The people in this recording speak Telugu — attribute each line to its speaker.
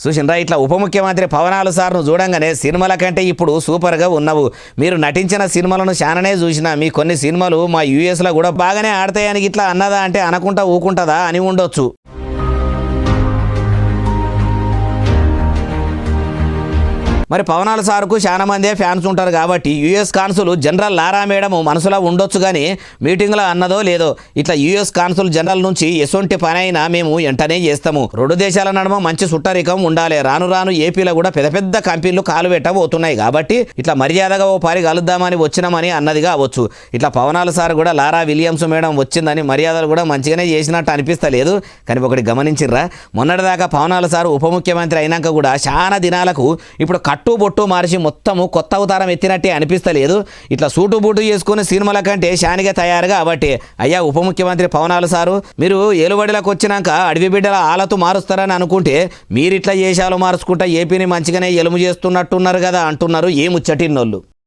Speaker 1: చూసినరా ఇట్లా ఉప ముఖ్యమంత్రి పవనాలు సార్ను చూడంగానే సినిమాల కంటే ఇప్పుడు సూపర్గా ఉన్నావు. మీరు నటించిన సినిమాలను చాలానే చూసినా మీ కొన్ని సినిమాలు మా యూఎస్లో కూడా బాగానే ఆడతాయని ఇట్లా అన్నదా అంటే అనకుంటా ఊకుంటుందా అని ఉండొచ్చు. మరి పవనాల సార్కు చాలా మందే ఫ్యాన్స్ ఉంటారు కాబట్టి US consul general Laura madam మనసులో ఉండొచ్చు కానీ మీటింగ్లో అన్నదో లేదో ఇట్లా యూఎస్ కాన్సుల్ జనరల్ నుంచి ఎసొంటి పని అయినా మేము వెంటనే చేస్తాము. రెండు దేశాల నడుమ మంచి సుట్టరికం ఉండాలి. రాను రాను ఏపీలో కూడా పెద్ద పెద్ద కంపెనీలు కాలు పెట్టబోతున్నాయి కాబట్టి ఇట్లా మర్యాదగా ఓ పారి కలుద్దామని వచ్చినామని అన్నది కావచ్చు. ఇట్లా పవనాల సార్ కూడా లారా విలియమ్స్ మేడం వచ్చిందని మర్యాదలు కూడా మంచిగానే చేసినట్టు అనిపిస్తలేదు. కానీ ఒకటి గమనించిర్రా, మొన్నటిదాకా పవనాల సార్ ఉప ముఖ్యమంత్రి అయినాక కూడా చాలా దినాలకు ఇప్పుడు కట్టు బొట్టు మార్చి మొత్తము కొత్త అవతారం ఎత్తినట్టే అనిపిస్తలేదు. ఇట్లా సూటు బూటు చేసుకుని సినిమాల కంటే శానిగా తయారు కాబట్టి అయ్యా ఉప ముఖ్యమంత్రి పవనాలు సారు మీరు ఏలుబడిలోకి వచ్చినాక అడవి బిడ్డల ఆలతు మారుస్తారని అనుకుంటే మీరు ఇట్లా చేశాలు మార్చుకుంటా ఏపీని మంచిగానే ఎలుము చేస్తున్నట్టున్నారు కదా అంటున్నారు ఏ ముచ్చటిన్నోళ్ళు.